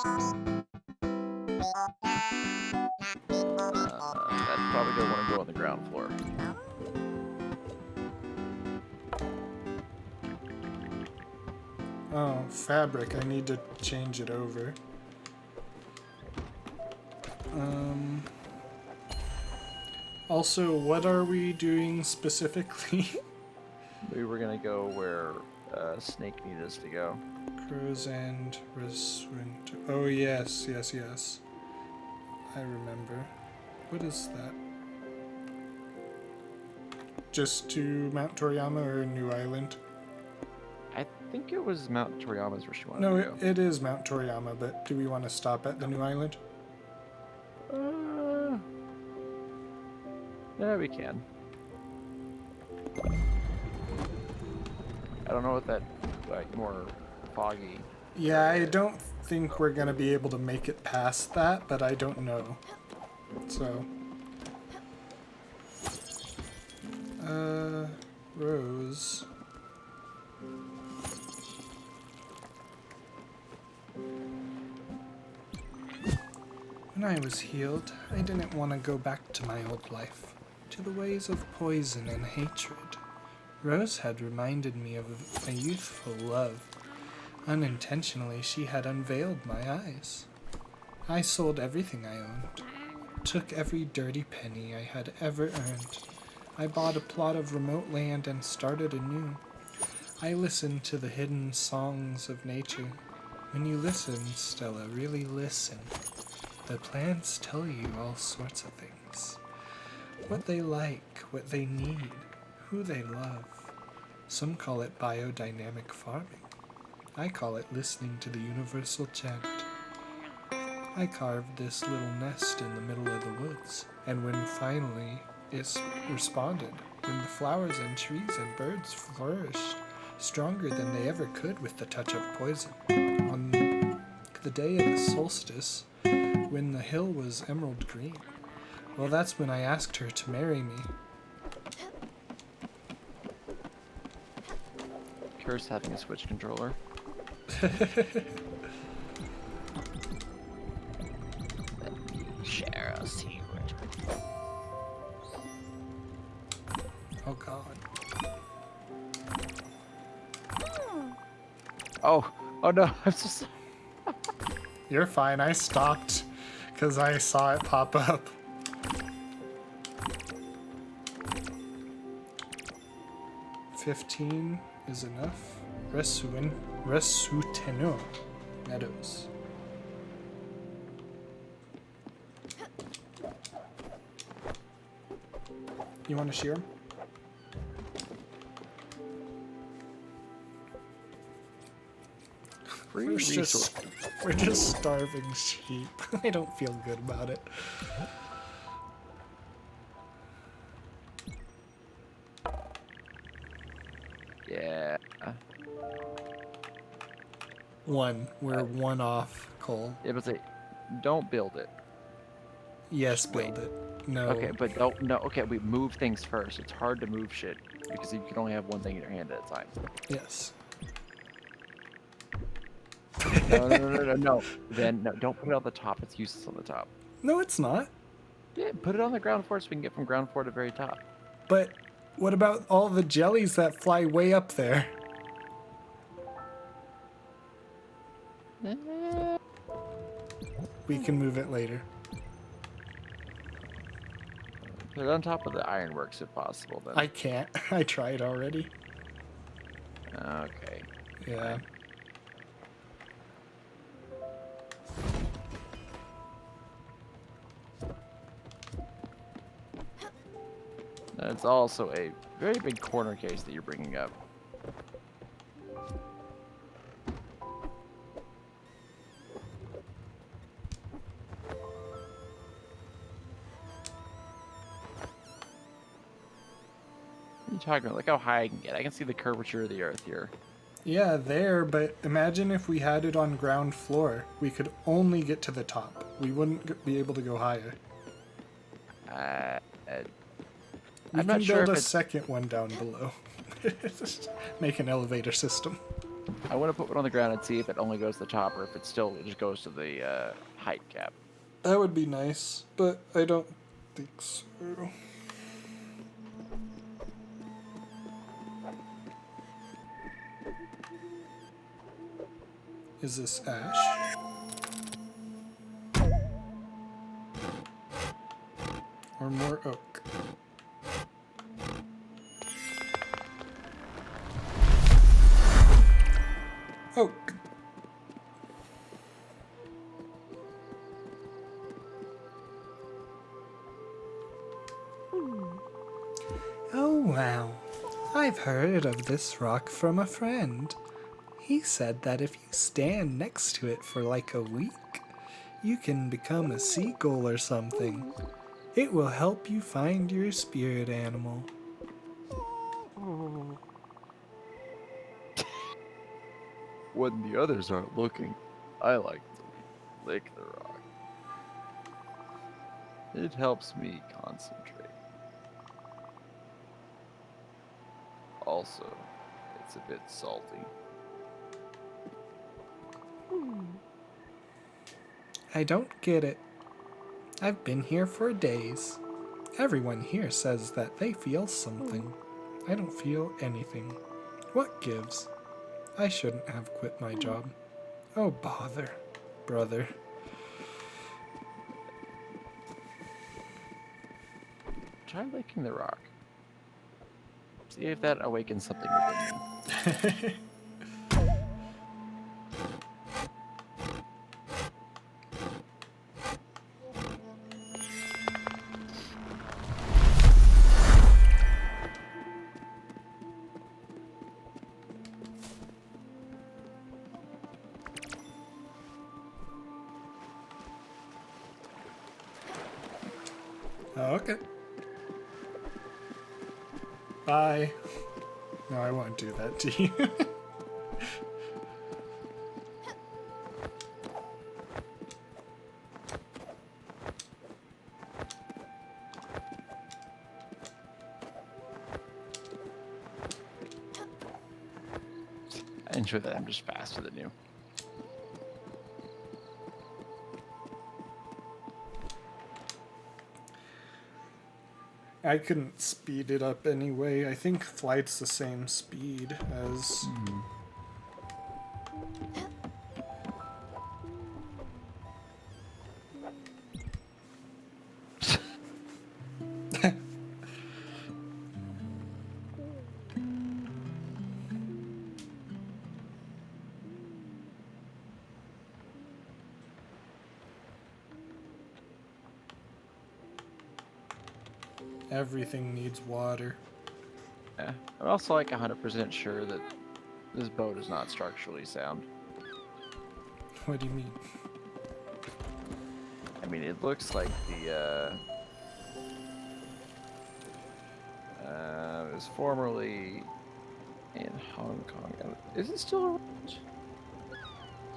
I'd probably don't want to go on the ground floor. Oh, fabric. I need to change it over. Also, what are we doing specifically? We were gonna go where Snake needed us to go. Crows and Reswint. Oh, yes, yes, yes. I remember. What is that? Just to Mount Toriyama or New Island? I think it was Mount Toriyama's where she wanted No, to go. it is Mount Toriyama, but do we want to stop at the New Island? Yeah, we can. I don't know what that, like, more foggy. Yeah, I don't think we're gonna be able to make it past that, but I don't know. So. Rose. When I was healed, I didn't want to go back to my old life, to the ways of poison and hatred. Rose had reminded me of a youthful love. Unintentionally, she had unveiled my eyes. I sold everything I owned, took every dirty penny I had ever earned. I bought a plot of remote land and started anew. I listened to the hidden songs of nature. When you listen, Stella, really listen. The plants tell you all sorts of things. What they like, what they need, who they love. Some call it biodynamic farming. I call it listening to the universal chant. I carved this little nest in the middle of the woods, and when finally it responded, when the flowers and trees and birds flourished, stronger than they ever could with the touch of poison. On the day of the solstice, when the hill was emerald green, well, that's when I asked her to marry me. Curse having a Switch controller. Share a secret. Oh god. Oh no! I'm so sorry. You're fine, I stopped because I saw it pop up. $15 is enough. Resuteno Meadows. You want to shear him? Free We're resource. just starving sheep. I don't feel good about it. Yeah. We're one off, Cole. Yeah, but say, don't build it. Yes, Just build wait. it. No. Okay, but don't. No. Okay, we move things first. It's hard to move shit because you can only have one thing in your hand at a time. Yes. No. Then no, don't put it on the top. It's useless on the top. No, it's not. Yeah, put it on the ground floor so we can get from ground floor to very top. But what about all the jellies that fly way up there? We can move it later. Put it on top of the ironworks if possible. Then. I can't. I tried already. Okay. Yeah. It's also a very big corner case that you're bringing up. What are you talking about? Look how high I can get. I can see the curvature of the earth here. Yeah, there, but imagine if we had it on ground floor. We could only get to the top. We wouldn't be able to go higher. We I'm can not sure build if a it's... second one down below. Make an elevator system. I want to put one on the ground and see if it only goes to the top or if it just goes to the height cap. That would be nice, but I don't think so. Is this ash? Or more oak? Oak. Oh wow. I've heard of this rock from a friend. He said that if you stand next to it for like a week, you can become a seagull or something. It will help you find your spirit animal. When the others aren't looking, I like to lick the rock. It helps me concentrate. Also, it's a bit salty. I don't get it. I've been here for days. Everyone here says that they feel something. I don't feel anything. What gives? I shouldn't have quit my job. Oh bother, brother. Try licking the rock. See if that awakens something within you. Oh, okay. Bye. No, I won't do that to you. I enjoy that I'm just faster than you. I couldn't speed it up anyway. I think flight's the same speed as... Everything needs water. Yeah. I'm also like 100% sure that this boat is not structurally sound. What do you mean? I mean, it looks like the, it was formerly in Hong Kong. Is it still around?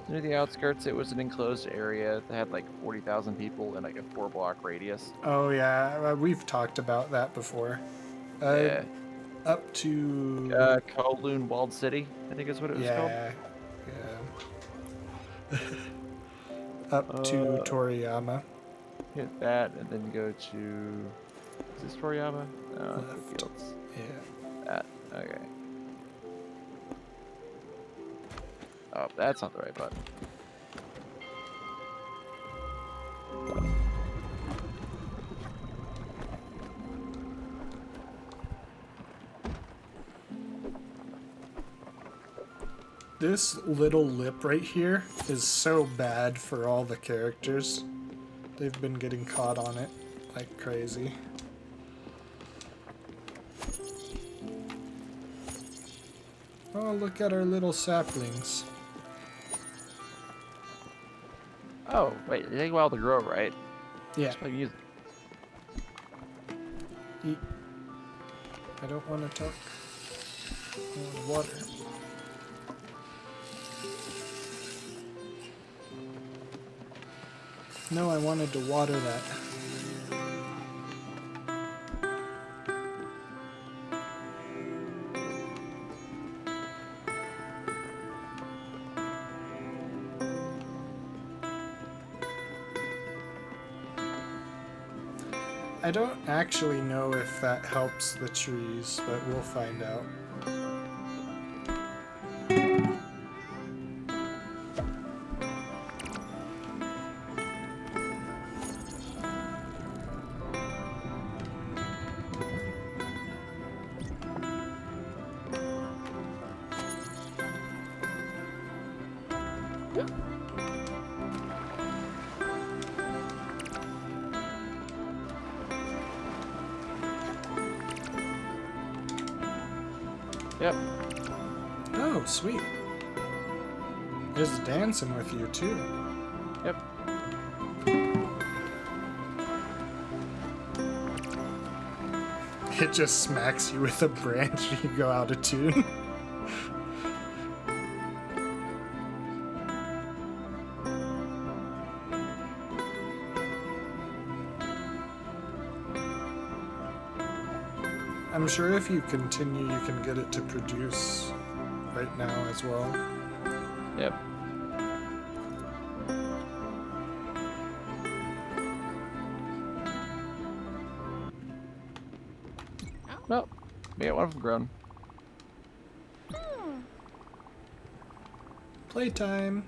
Near the outskirts, it was an enclosed area that had like 40,000 people in like a 4-block radius. Oh yeah, we've talked about that before. Yeah. Up to... Kowloon Walled City, I think is what it was called. Yeah. Up to Toriyama. Hit that, and then go to... Is this Toriyama? No, Left. Fields. Yeah. That, okay. Oh, that's not the right button. This little lip right here is so bad for all the characters. They've been getting caught on it like crazy. Oh, look at our little saplings. Oh, wait, they take a while to grow, right? Yeah. Just play music. Eat. I don't want to talk. I want water. No, I wanted to water that. I don't actually know if that helps the trees, but we'll find out. Yep. Oh, sweet. There's dancing with you, too. Yep. It just smacks you with a branch and you go out of tune. I'm sure if you continue, you can get it to produce right now as well. Yep. Well, we got one of them grown. Playtime.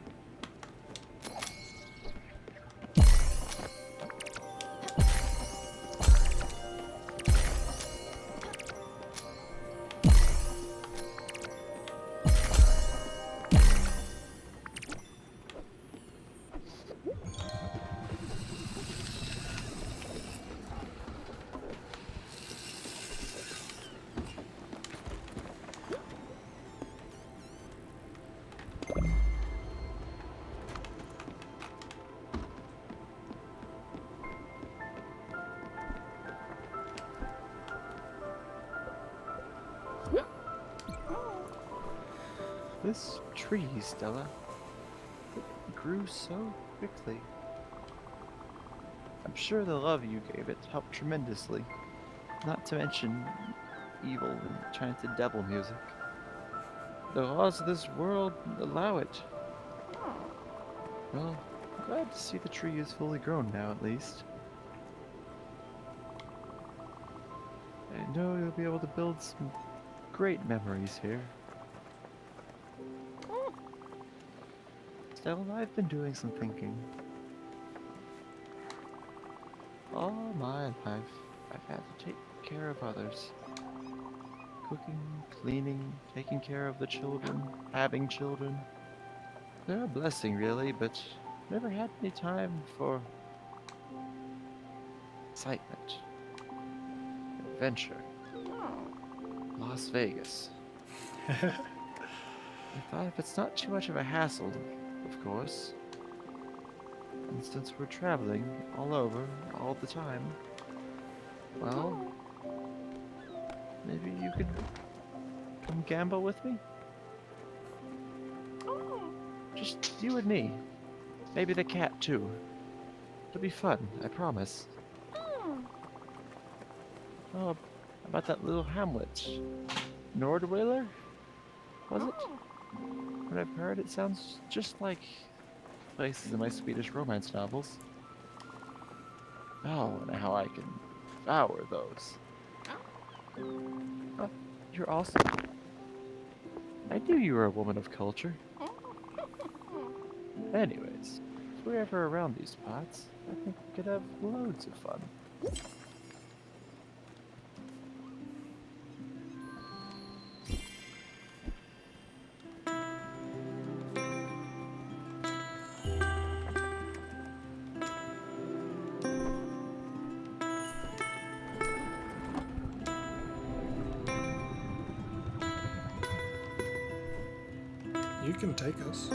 This tree, Stella, it grew so quickly. I'm sure the love you gave it helped tremendously. Not to mention evil and enchanted devil music. The laws of this world allow it. Well, I'm glad to see the tree is fully grown now, at least. I know you'll be able to build some great memories here. Stella, I've been doing some thinking. All my life, I've had to take care of others. Cooking, cleaning, taking care of the children, having children. They're a blessing, really, but never had any time for excitement, adventure, Las Vegas. I thought if it's not too much of a hassle, of course. And since we're traveling all over, all the time, well, maybe you could come gamble with me? Just you and me. Maybe the cat, too. It'll be fun, I promise. Oh, about that little hamlet. Nordwiller? Was it? What I've heard, it sounds just like places in my Swedish romance novels. Oh, and how I can devour those. Oh, you're awesome. I knew you were a woman of culture. Anyways, if we're ever around these spots, I think we could have loads of fun. You can take us.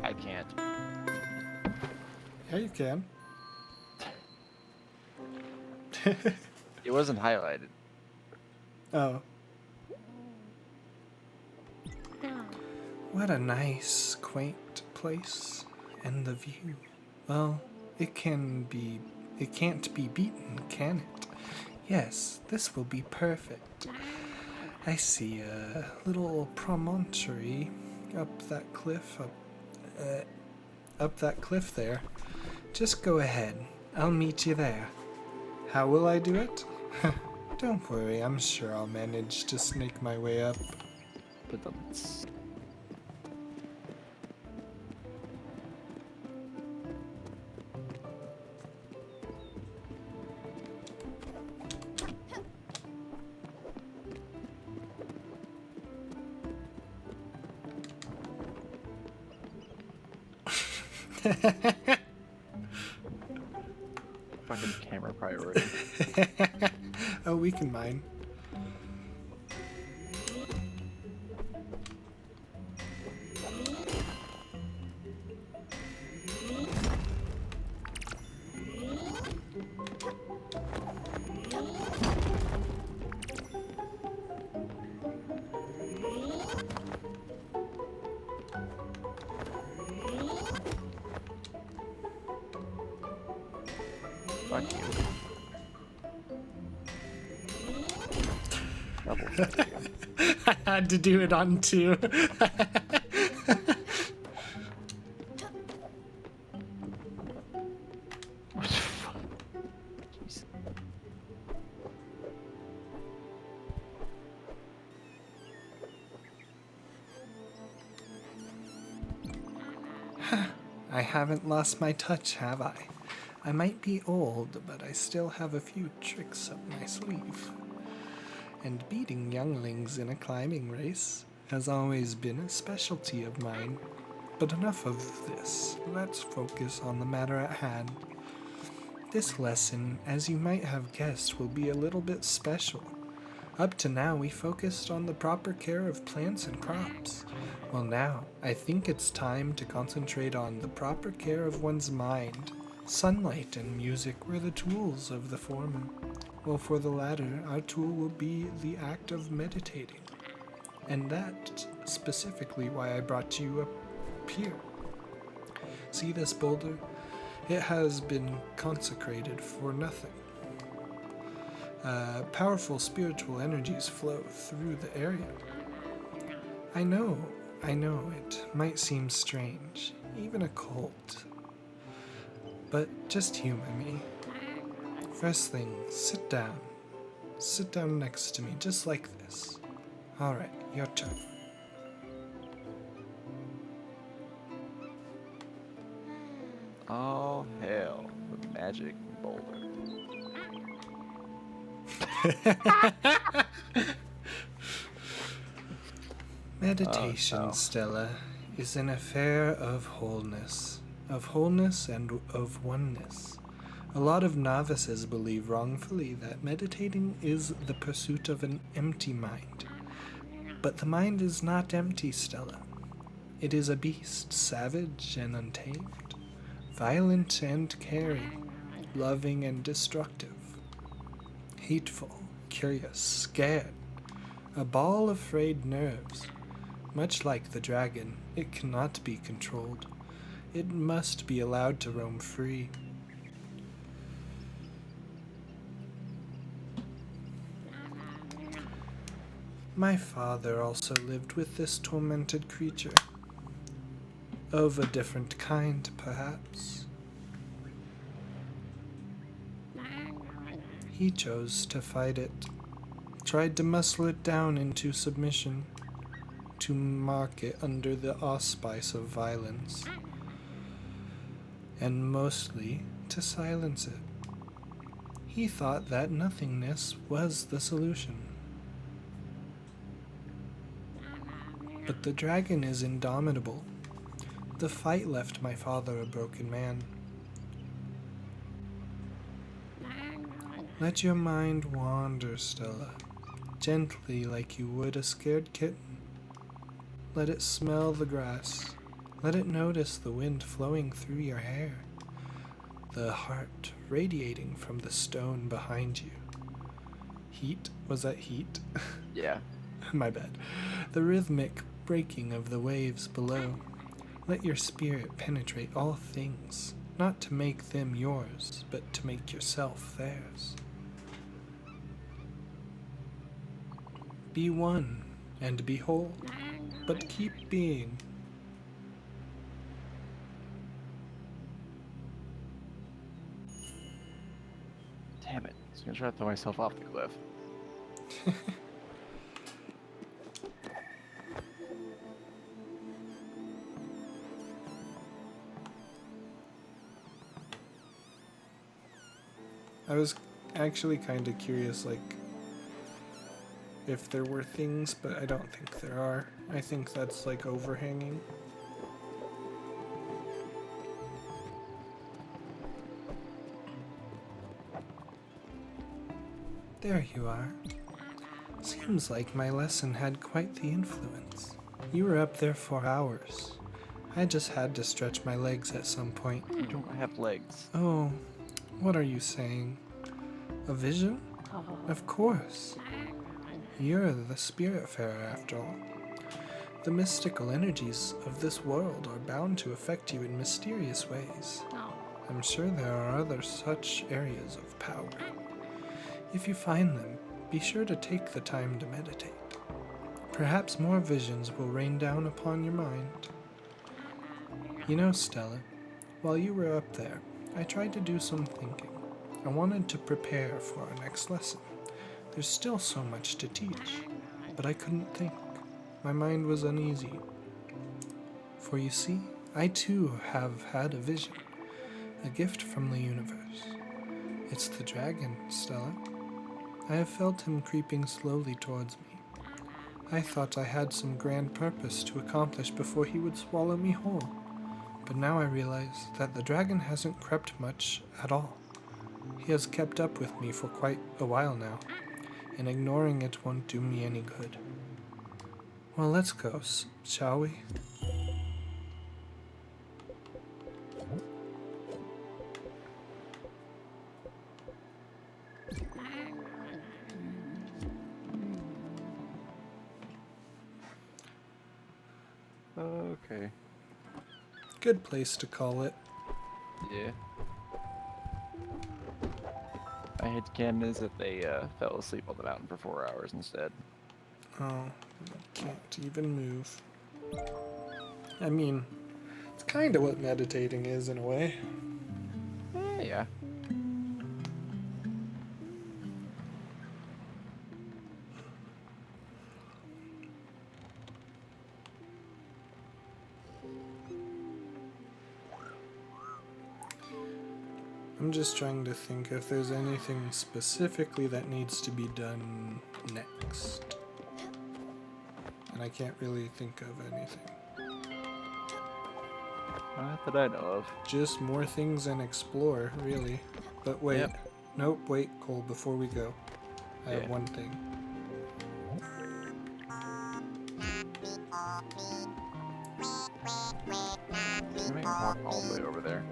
I can't. Yeah, you can. It wasn't highlighted. Oh. What a nice, quaint place. And the view. Well, it can't be beaten, can it? Yes, this will be perfect. I see a little promontory up that cliff, up that cliff there. Just go ahead. I'll meet you there. How will I do it? Don't worry, I'm sure I'll manage to snake my way up. But the fucking camera priority. Oh, we can mine. Fuck you. Double fuck you. I had to do it on two. What the fuck? Jeez. I haven't lost my touch, have I? I might be old, but I still have a few tricks up my sleeve. And beating younglings in a climbing race has always been a specialty of mine. But enough of this. Let's focus on the matter at hand. This lesson, as you might have guessed, will be a little bit special. Up to now, we focused on the proper care of plants and crops. Well, now, I think it's time to concentrate on the proper care of one's mind. Sunlight and music were the tools of the former. Well, for the latter, our tool will be the act of meditating. And that's specifically why I brought you up here. See this boulder? It has been consecrated for nothing. Powerful spiritual energies flow through the area. I know, it might seem strange, even occult. But just humor me. First thing, sit down. Sit down next to me, just like this. Alright, your turn. Oh, hell. The magic boulder. Meditation, Oh, no. Stella, is an affair of wholeness and of oneness. A lot of novices believe wrongfully that meditating is the pursuit of an empty mind. But the mind is not empty, Stella. It is a beast, savage and untamed, violent and caring, loving and destructive, hateful, curious, scared, a ball of frayed nerves. Much like the dragon, it cannot be controlled. It must be allowed to roam free. My father also lived with this tormented creature. Of a different kind, perhaps. He chose to fight it, tried to muscle it down into submission, to mark it under the auspice of violence, and mostly to silence it. He thought that nothingness was the solution. But the dragon is indomitable. The fight left my father a broken man. Let your mind wander, Stella, gently like you would a scared kitten. Let it smell the grass. Let it notice the wind flowing through your hair, the heart radiating from the stone behind you. Heat? Was that heat? Yeah. My bad. The rhythmic breaking of the waves below. Let your spirit penetrate all things, not to make them yours, but to make yourself theirs. Be one and be whole, but keep being. Damn it. I was gonna try to throw myself off the cliff. I was actually kind of curious, like, if there were things, but I don't think there are. I think that's, like, overhanging. There you are. Seems like my lesson had quite the influence. You were up there for hours. I just had to stretch my legs at some point. You don't have legs. Oh, what are you saying? A vision? Of course. You're the Spiritfarer after all. The mystical energies of this world are bound to affect you in mysterious ways. I'm sure there are other such areas of power. If you find them, be sure to take the time to meditate. Perhaps more visions will rain down upon your mind. You know, Stella, while you were up there, I tried to do some thinking. I wanted to prepare for our next lesson. There's still so much to teach, but I couldn't think. My mind was uneasy. For you see, I too have had a vision, a gift from the universe. It's the dragon, Stella. I have felt him creeping slowly towards me. I thought I had some grand purpose to accomplish before he would swallow me whole. But now I realize that the dragon hasn't crept much at all. He has kept up with me for quite a while now, and ignoring it won't do me any good. Well, let's go, shall we? Okay. Good place to call it. Yeah. My headcanon is that they fell asleep on the mountain for 4 hours instead. Oh, can't even move. I mean, it's kind of what meditating is in a way. Yeah. I'm just trying to think if there's anything specifically that needs to be done next. And I can't really think of anything. Not that I know of. Just more things and explore, really. But wait. Yep. Nope, wait, Cole, before we go. I have Yeah. one thing. You may walk all the way over there.